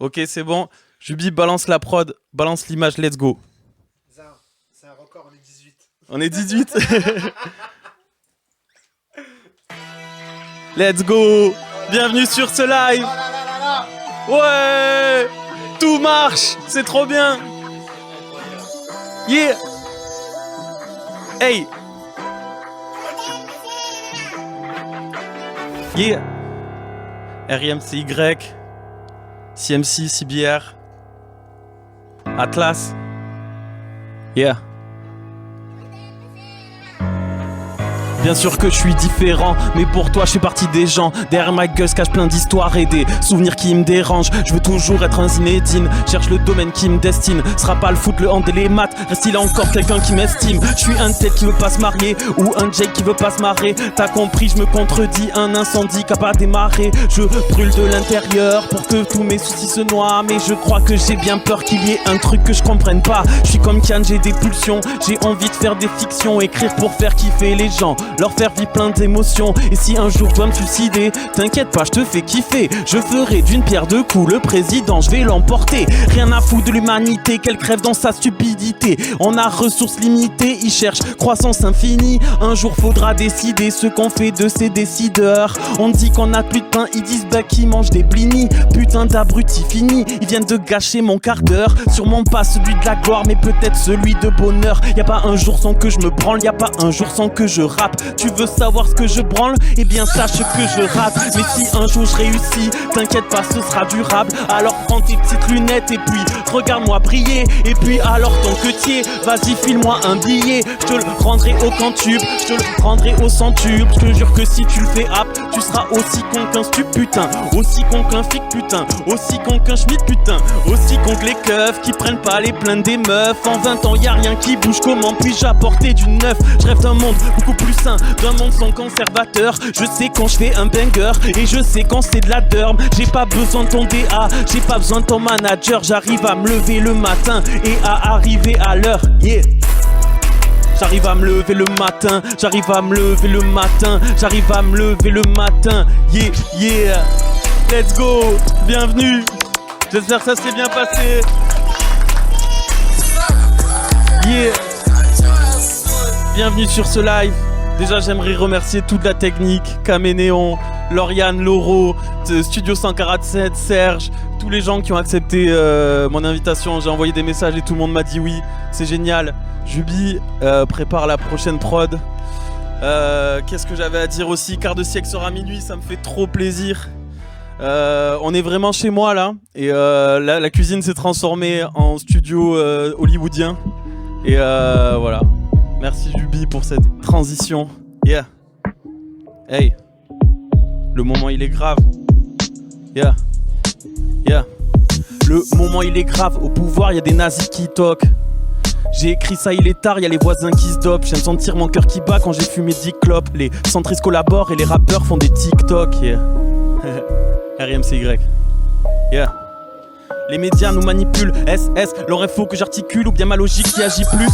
Ok, c'est bon. Jubi, balance la prod, balance l'image, let's go. C'est un record, on est 18. On est 18. Let's go. Bienvenue sur ce live. Ouais. Tout marche. C'est trop bien. Yeah. Hey. Yeah. RIMCY. CMC, CBR. Atlas. Yeah. Bien sûr que je suis différent, mais pour toi je fais partie des gens. Derrière ma gueule se cache plein d'histoires et des souvenirs qui me dérangent. Je veux toujours être un Zinedine, cherche le domaine qui me destine. Sera pas le foot, le hand et les maths, reste-il encore quelqu'un qui m'estime. Je suis un tel qui veut pas se marier, ou un Jake qui veut pas se marrer. T'as compris, je me contredis, un incendie qui a pas démarré. Je brûle de l'intérieur pour que tous mes soucis se noient. Mais je crois que j'ai bien peur qu'il y ait un truc que je comprenne pas. Je suis comme Kian, j'ai des pulsions, j'ai envie de faire des fictions. Écrire pour faire kiffer les gens, leur faire vivre plein d'émotions. Et si un jour je dois me suicider, t'inquiète pas, je te fais kiffer. Je ferai d'une pierre deux coups le président, je vais l'emporter. Rien à foutre de l'humanité, qu'elle crève dans sa stupidité. On a ressources limitées, ils cherchent croissance infinie. Un jour faudra décider ce qu'on fait de ces décideurs. On dit qu'on a plus de pain, ils disent bah qui mange des blinis. Putain d'abrutis finis, ils viennent de gâcher mon quart d'heure. Sûrement pas celui de la gloire, mais peut-être celui de bonheur. Y'a pas un jour sans que je me branle, y'a pas un jour sans que je rappe. Tu veux savoir ce que je branle? Eh bien sache que je rappe. Mais si un jour je réussis, t'inquiète pas, ce sera durable. Alors prends tes petites lunettes et puis regarde-moi briller. Et puis alors ton quetier, vas-y file-moi un billet. Je te le rendrai au quantube, je te le rendrai au centuple. Je te jure que si tu le fais hop, tu seras aussi con qu'un stup putain, aussi con qu'un flic putain, aussi con qu'un schmitt putain, aussi con que les keufs qui prennent pas les plaintes des meufs. En 20 ans y'a rien qui bouge, comment puis-je apporter du neuf? Je rêve d'un monde beaucoup plus sain, d'un monde sans conservateur. Je sais quand je fais un banger et je sais quand c'est de la derme. J'ai pas besoin de ton DA, j'ai pas besoin de ton manager. J'arrive à me lever le matin et à arriver à l'heure. Yeah. J'arrive à me lever le matin, j'arrive à me lever le matin, j'arrive à me lever le matin. Yeah, yeah. Let's go, bienvenue. J'espère que ça s'est bien passé. Yeah. Bienvenue sur ce live. Déjà j'aimerais remercier toute la technique, Caménéon, Lauriane, Loro, Studio 147, Serge, tous les gens qui ont accepté mon invitation. J'ai envoyé des messages et tout le monde m'a dit oui, c'est génial. Jubi, prépare la prochaine prod. Qu'est-ce que j'avais à dire aussi? Quart de siècle sera minuit, ça me fait trop plaisir. On est vraiment chez moi là, et la cuisine s'est transformée en studio hollywoodien. Et voilà. Merci Jubi pour cette transition. Yeah. Hey. Le moment il est grave. Yeah. Yeah. Le moment il est grave. Au pouvoir y a des nazis qui toquent. J'ai écrit ça, il est tard, y'a les voisins qui se dopent. J'aime sentir mon cœur qui bat quand j'ai fumé 10 clopes. Les centristes collaborent et les rappeurs font des TikTok. Yeah. RIMCY. Yeah. Les médias nous manipulent. SS, leur info que j'articule ou bien ma logique qui agit plus.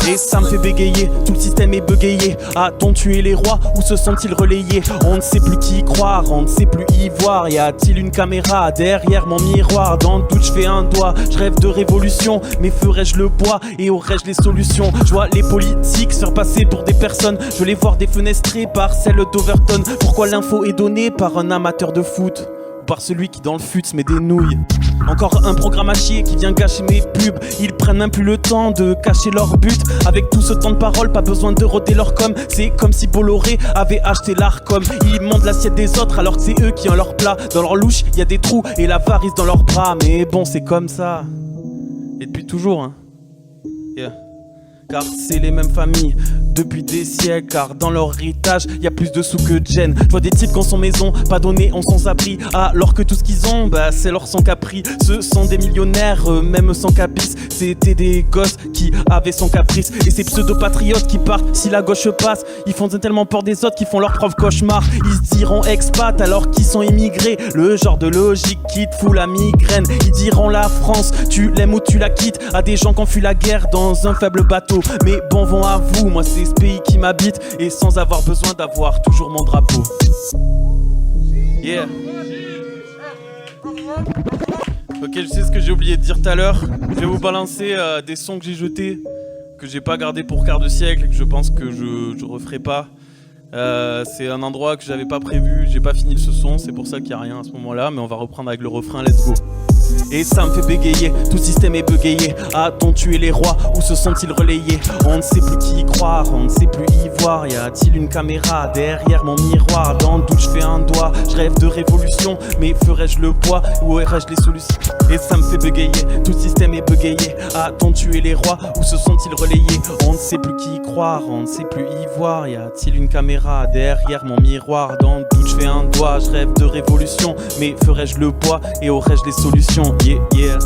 Et ça me fait bégayer, tout le système est bégayé. A-t-on tué les rois ou se sont-ils relayés? On ne sait plus qui y croire, on ne sait plus y voir. Y a-t-il une caméra derrière mon miroir? Dans le doute je fais un doigt, je rêve de révolution. Mais ferais-je le bois et aurais-je les solutions? Je vois les politiques se repasser pour des personnes. Je veux les voir défenestrées par celle d'Overton. Pourquoi l'info est donnée par un amateur de foot? Par celui qui dans le fut se met des nouilles. Encore un programme à chier qui vient gâcher mes pubs. Ils prennent même plus le temps de cacher leur but. Avec tout ce temps de parole, pas besoin de roder leur com. C'est comme si Bolloré avait acheté l'Arcom. Ils montent l'assiette des autres alors que c'est eux qui ont leur plat. Dans leur louche, y a des trous et l'avarice dans leurs bras. Mais bon, c'est comme ça. Et depuis toujours, hein. Yeah. Car c'est les mêmes familles depuis des siècles. Car dans leur héritage y a plus de sous que de gêne. Je vois des types qui ont son maison, pas donné, on sans abri. Alors que tout ce qu'ils ont, bah c'est leur sans capri. Ce sont des millionnaires, même sans capice. C'était des gosses qui avaient son caprice. Et ces pseudo-patriotes qui partent si la gauche passe. Ils font tellement peur des autres qu'ils font leur propre cauchemar. Ils se diront expat alors qu'ils sont immigrés. Le genre de logique qui te fout la migraine. Ils diront la France, tu l'aimes ou tu la quittes. À des gens qui ont fui la guerre dans un faible bateau. Mais bon vent à vous, moi c'est ce pays qui m'habite. Et sans avoir besoin d'avoir toujours mon drapeau. Yeah. Ok, je sais ce que j'ai oublié de dire tout à l'heure. Je vais vous balancer des sons que j'ai jetés, que j'ai pas gardé pour quart de siècle et que je pense que je referai pas. C'est un endroit que j'avais pas prévu, j'ai pas fini ce son, c'est pour ça qu'il y a rien à ce moment-là, mais on va reprendre avec le refrain, let's go. Et ça me fait bégayer, tout système est bégayé. A-t-on tué les rois, où se sont-ils relayés? On ne sait plus qui y croire, on ne sait plus y voir. Y a-t-il une caméra derrière mon miroir? Dans le doute je fais un doigt, je rêve de révolution. Mais ferais-je le poids, ou aurais-je les solutions? Et ça me fait bégayer, tout système est bégayé. A-t-on tué les rois, où se sont-ils relayés? On ne sait plus qui y croire, on ne sait plus y voir. Y a-t-il une caméra derrière mon miroir? Dans le doute je fais un doigt, je rêve de révolution. Mais ferais-je le poids, et aurais-je les solutions? Yeah, yeah.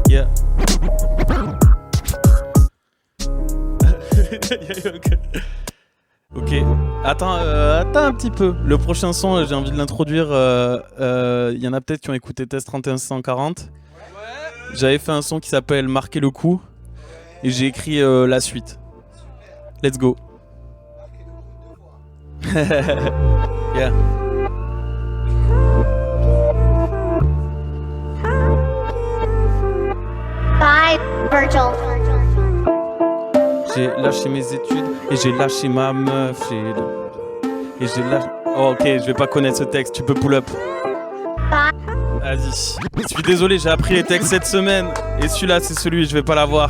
Yeah. Ok, attends un petit peu. Le prochain son, j'ai envie de l'introduire. Il y en a peut-être qui ont écouté Test 3140. J'avais fait un son qui s'appelle Marquer le coup. Et j'ai écrit la suite. Let's go. Yeah. Bye, Virgil. J'ai lâché mes études et j'ai lâché ma meuf. Et j'ai lâché... Oh, ok, je vais pas connaître ce texte, tu peux pull up. Vas-y. Je suis désolé, j'ai appris les textes cette semaine. Et celui-là, c'est celui, je vais pas l'avoir.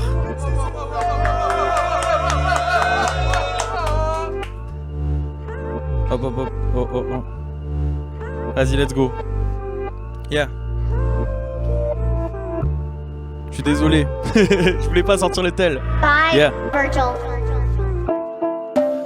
Hop, hop, hop. Oh, oh, oh. Vas-y, let's go. Yeah. Je suis désolé. Je voulais pas sortir le tel. Bye, Yeah. Virgil.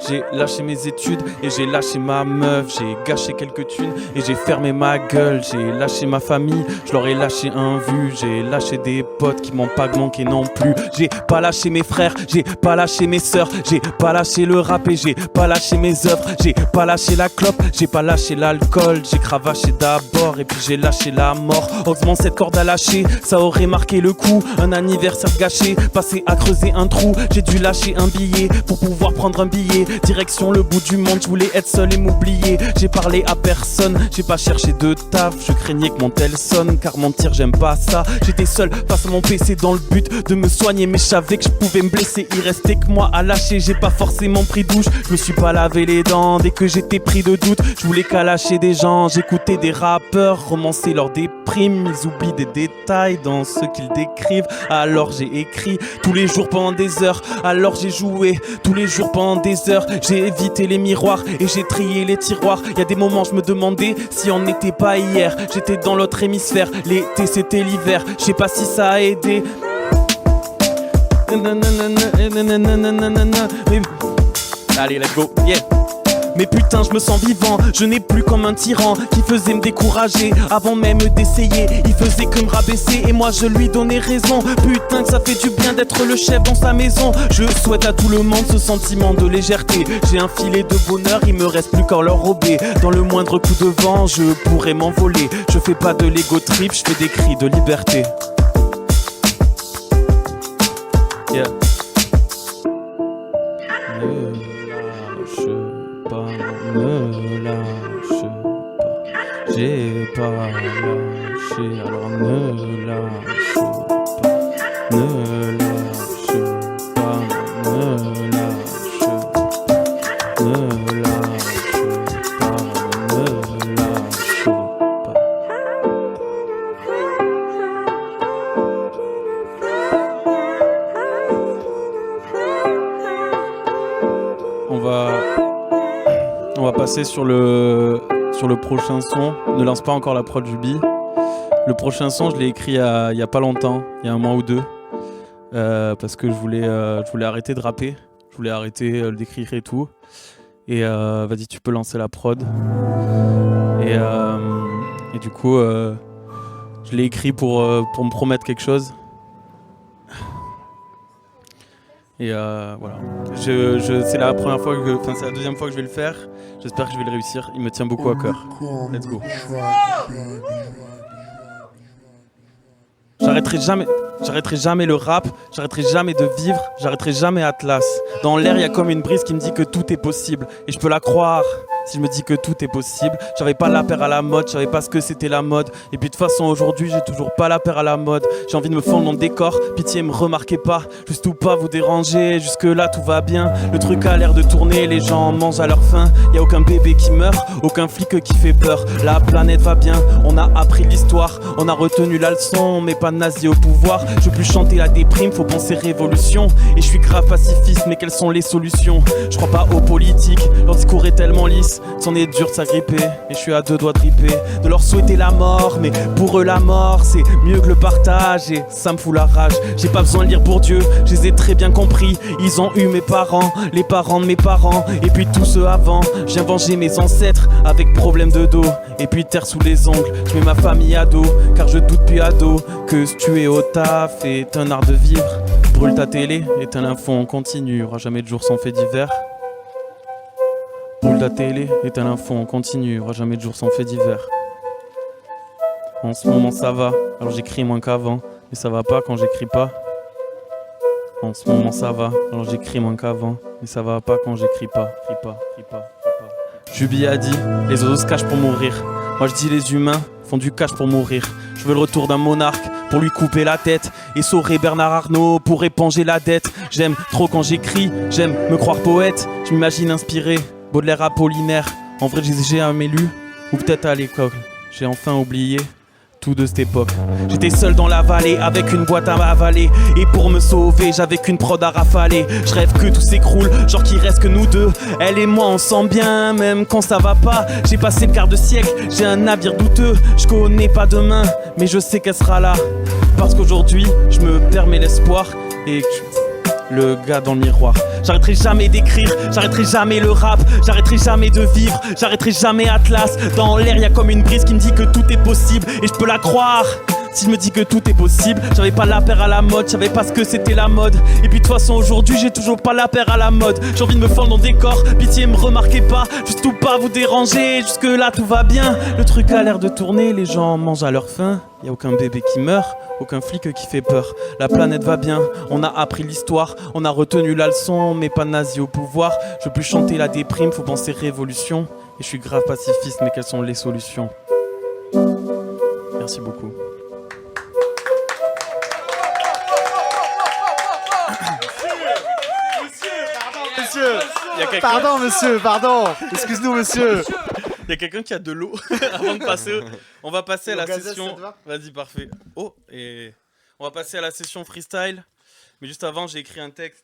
J'ai lâché mes études et j'ai lâché ma meuf. J'ai gâché quelques thunes et j'ai fermé ma gueule. J'ai lâché ma famille, je leur ai lâché un vu. J'ai lâché des potes qui m'ont pas manqué non plus. J'ai pas lâché mes frères, j'ai pas lâché mes sœurs. J'ai pas lâché le rap et j'ai pas lâché mes œuvres. J'ai pas lâché la clope, j'ai pas lâché l'alcool. J'ai cravaché d'abord et puis j'ai lâché la mort. Heureusement cette corde à lâcher, ça aurait marqué le coup. Un anniversaire gâché, passé à creuser un trou. J'ai dû lâcher un billet pour pouvoir prendre un billet. Direction le bout du monde, je voulais être seul et m'oublier. J'ai parlé à personne, j'ai pas cherché de taf. Je craignais que mon tel sonne, car mentir j'aime pas ça. J'étais seul face à mon PC dans le but de me soigner. Mais je savais que je pouvais me blesser, il restait que moi à lâcher. J'ai pas forcément pris douche, je me suis pas lavé les dents. Dès que j'étais pris de doute, je voulais qu'à lâcher des gens. J'écoutais des rappeurs romancer leurs déprimes. Ils oublient des détails dans ce qu'ils décrivent. Alors j'ai écrit tous les jours pendant des heures. Alors j'ai joué tous les jours pendant des heures. J'ai évité les miroirs et j'ai trié les tiroirs. Y a des moments je me demandais si on n'était pas hier. J'étais dans l'autre hémisphère, l'été c'était l'hiver. Je sais pas si ça a aidé. Allez, let's go, yeah. Mais putain je me sens vivant, je n'ai plus comme un tyran qui faisait me décourager avant même d'essayer. Il faisait que me rabaisser et moi je lui donnais raison. Putain que ça fait du bien d'être le chef dans sa maison. Je souhaite à tout le monde ce sentiment de légèreté. J'ai un filet de bonheur, il me reste plus qu'à l'enrober. Dans le moindre coup de vent je pourrais m'envoler. Je fais pas de l'ego trip, je fais des cris de liberté. Yeah. Ne lâche pas, j'ai pas lâché, alors ne lâche pas, ne lâche pas, ne lâche pas, ne lâche pas, ne lâche pas. On va passer sur le prochain son. Ne lance pas encore la prod du bi. Le prochain son, je l'ai écrit il y a pas longtemps, il y a un mois ou deux, parce que je voulais arrêter de rapper, je voulais arrêter d'écrire et tout. Et vas-y, tu peux lancer la prod. Et du coup, je l'ai écrit pour me promettre quelque chose. Et voilà. C'est la première fois c'est la deuxième fois que je vais le faire. J'espère que je vais le réussir. Il me tient beaucoup à cœur. Let's go. J'arrêterai jamais le rap, j'arrêterai jamais de vivre, j'arrêterai jamais Atlas. Dans l'air, il y a comme une brise qui me dit que tout est possible. Et je peux la croire, si je me dis que tout est possible. J'avais pas la paire à la mode, je savais pas ce que c'était la mode. Et puis de toute façon aujourd'hui j'ai toujours pas la paire à la mode. J'ai envie de me fondre dans le décor, pitié me remarquez pas. Juste ou pas vous déranger, jusque là tout va bien. Le truc a l'air de tourner, les gens mangent à leur faim. Y a aucun bébé qui meurt, aucun flic qui fait peur. La planète va bien, on a appris l'histoire. On a retenu la leçon, mais pas de nazi au pouvoir. Je veux plus chanter la déprime, faut penser révolution. Et je suis grave pacifiste, mais quelles sont les solutions? Je crois pas aux politiques, leur discours est tellement lisse, c'en est dur de s'agripper. Et je suis à deux doigts de ripper, de leur souhaiter la mort. Mais pour eux la mort c'est mieux que le partage. Et ça me fout la rage, j'ai pas besoin de lire Bourdieu, je les ai très bien compris. Ils ont eu mes parents, les parents de mes parents. Et puis tous ceux avant, je viens venger mes ancêtres avec problème de dos. Et puis terre sous les ongles, je mets ma famille à dos. Car je doute depuis ado que se tuer au taf est un art de vivre. Brûle ta télé, éteins l'info en continu, y'aura jamais de jour sans fait divers. Brûle ta télé, éteins l'info en continu, y'aura jamais de jour sans fait divers. En ce moment ça va, alors j'écris moins qu'avant, mais ça va pas quand j'écris pas. En ce moment ça va, alors j'écris moins qu'avant, mais ça va pas quand j'écris pas. Jubi a dit, les oiseaux se cachent pour mourir. Moi je dis les humains font du cash pour mourir. Je veux le retour d'un monarque pour lui couper la tête. Et saurer Bernard Arnault pour éponger la dette. J'aime trop quand j'écris, j'aime me croire poète. Je m'imagine inspiré, Baudelaire Apollinaire. En vrai j'ai jamais lu, ou peut-être à l'école. J'ai enfin oublié tout de cette époque. J'étais seul dans la vallée avec une boîte à avaler. Et pour me sauver j'avais qu'une prod à rafaler. Je rêve que tout s'écroule, genre qu'il reste que nous deux. Elle et moi on sent bien même quand ça va pas. J'ai passé le quart de siècle, j'ai un navire douteux. Je connais pas demain mais je sais qu'elle sera là. Parce qu'aujourd'hui je me permets l'espoir. Et le gars dans le miroir. J'arrêterai jamais d'écrire, j'arrêterai jamais le rap, j'arrêterai jamais de vivre, j'arrêterai jamais Atlas. Dans l'air y'a comme une brise qui me dit que tout est possible. Et je peux la croire si je me dis que tout est possible. J'avais pas la paire à la mode, j'avais pas ce que c'était la mode. Et puis de toute façon aujourd'hui j'ai toujours pas la paire à la mode. J'ai envie de me fondre dans le décor, pitié me remarquez pas. Juste ou pas vous déranger, jusque là tout va bien. Le truc a l'air de tourner, les gens mangent à leur faim. Y'a aucun bébé qui meurt, aucun flic qui fait peur. La planète va bien, on a appris l'histoire. On a retenu la leçon, mais pas nazi au pouvoir. Je veux plus chanter la déprime, faut penser révolution. Et je suis grave pacifiste, mais quelles sont les solutions? Merci beaucoup. Monsieur, pardon monsieur, pardon. Excuse-nous monsieur. Il y a quelqu'un qui a de l'eau avant de passer. On va passer à la session. Vas-y, parfait. Oh, et on va passer à la session freestyle. Mais juste avant, j'ai écrit un texte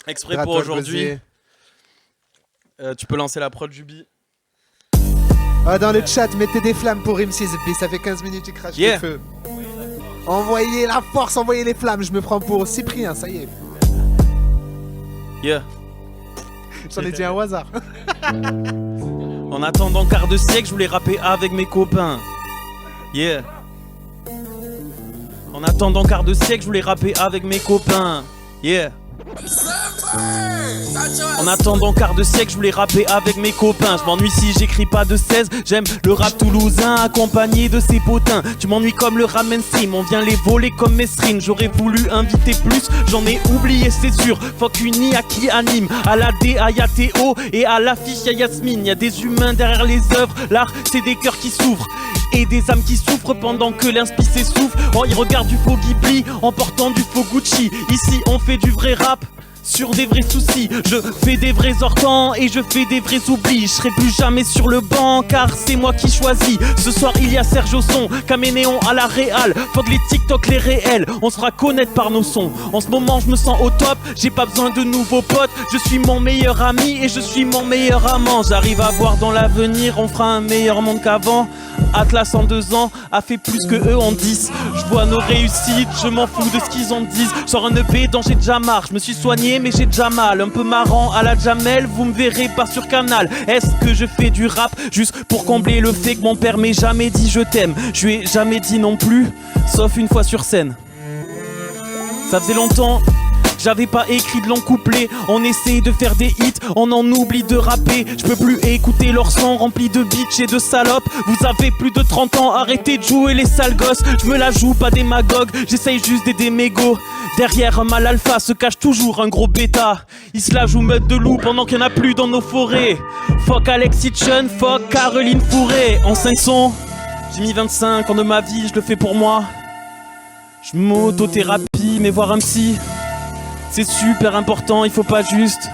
exprès pour aujourd'hui. Tu peux lancer la prod, Jubi. Dans le chat, mettez des flammes pour MC6B. Ça fait 15 minutes qu'il crache le feu. Envoyez la force, envoyez les flammes. Je me prends pour Cyprien, ça y est. Yeah. J'en ai dit un au hasard. En attendant quart de siècle, je voulais rapper avec mes copains. Yeah. En attendant quart de siècle, je voulais rapper avec mes copains. Yeah. En attendant quart de siècle, je voulais rapper avec mes copains. Je m'ennuie si j'écris pas de 16. J'aime le rap toulousain accompagné de ses potins. Tu m'ennuies comme le rap mainstream, on vient les voler comme Mesrine. J'aurais voulu inviter plus, j'en ai oublié c'est sûr. Fuck une IA qui anime, à la DA y'a Théo et à l'affiche y'a Yasmine. Y'a des humains derrière les œuvres, l'art c'est des cœurs qui s'ouvrent et des âmes qui souffrent pendant que l'inspi s'essouffle. Oh, ils regardent du faux Ghibli en portant du faux Gucci. Ici on fait du vrai rap sur des vrais soucis, je fais des vrais hortans et je fais des vrais oublis. Je serai plus jamais sur le banc car c'est moi qui choisis. Ce soir il y a Serge au son, Caménéon à la réal. Fuck les TikTok, les réels, on se fera connaître par nos sons. En ce moment je me sens au top, j'ai pas besoin de nouveaux potes. Je suis mon meilleur ami et je suis mon meilleur amant. J'arrive à voir dans l'avenir, on fera un meilleur monde qu'avant. Atlas en 2 ans a fait plus que eux en 10. Je vois nos réussites, je m'en fous de ce qu'ils en disent. Sors un EP dont j'ai déjà marre, je me suis soigné mais j'ai déjà mal. Un peu marrant à la Jamel, vous me verrez pas sur Canal. Est-ce que je fais du rap juste pour combler le fait que mon père m'ait jamais dit je t'aime? Je lui ai jamais dit non plus, sauf une fois sur scène. Ça faisait longtemps J'avais pas écrit de longs couplets. On essaie de faire des hits, on en oublie de rapper. Je peux plus écouter leur son rempli de bitch et de salopes. Vous avez plus de 30 ans, arrêtez de jouer les sales gosses. Je me la joue pas démagogue, j'essaye juste d'aider mes go. Derrière un mâle alpha se cache toujours un gros bêta. Il se la joue meute de loup pendant qu'il n'y en a plus dans nos forêts. Fuck Alex Hitchen, fuck Caroline Fourré. En 5 sons, j'ai mis 25 ans de ma vie, je le fais pour moi. Je m'auto-thérapie, mais voir un psy, c'est super important, il faut pas juste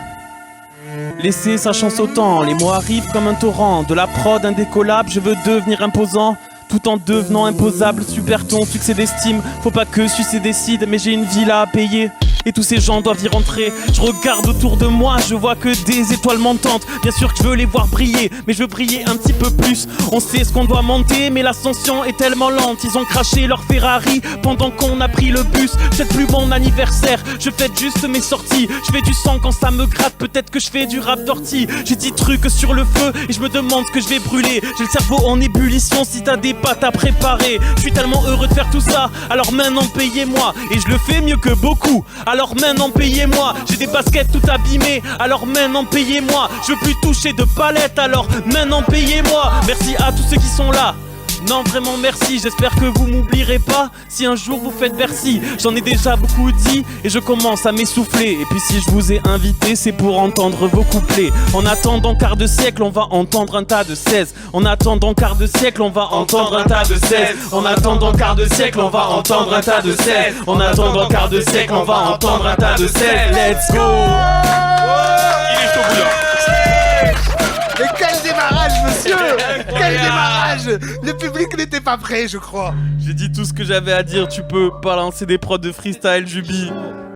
laisser sa chance au temps. Les mots arrivent comme un torrent, de la prod indécollable, je veux devenir imposant. Tout en devenant imposable, super ton succès d'estime. Faut pas que succès décide, mais j'ai une villa à payer. Et tous ces gens doivent y rentrer. Je regarde autour de moi, je vois que des étoiles montantes. Bien sûr que je veux les voir briller, mais je veux briller un petit peu plus. On sait ce qu'on doit monter, mais l'ascension est tellement lente. Ils ont craché leur Ferrari pendant qu'on a pris le bus. C'est plus mon anniversaire, je fête juste mes sorties. Je fais du sang quand ça me gratte, peut-être que je fais du rap d'ortie. J'ai 10 trucs sur le feu et je me demande ce que je vais brûler. J'ai le cerveau en ébullition, si t'as des pâtes à préparer. Je suis tellement heureux de faire tout ça, alors maintenant payez-moi. Et je le fais mieux que beaucoup, alors maintenant payez-moi. J'ai des baskets tout abîmées, alors maintenant payez-moi. Je veux plus toucher de palettes, alors maintenant payez-moi. Merci à tous ceux qui sont là. Non vraiment merci, j'espère que vous m'oublierez pas si un jour vous faites Bercy. J'en ai déjà beaucoup dit et je commence à m'essouffler. Et puis si je vous ai invité, c'est pour entendre vos couplets. En attendant quart de siècle, on va entendre un tas de 16. En attendant quart de siècle, on va entendre un tas de 16. En attendant quart de siècle, on va entendre un tas de 16. En attendant quart de siècle, on va entendre un tas de 16. Let's go. Il est chaud bouillant. Et quel démarrage, monsieur! Quel démarrage! Le public n'était pas prêt, je crois. J'ai dit tout ce que j'avais à dire, tu peux balancer des prods de freestyle, Jubi.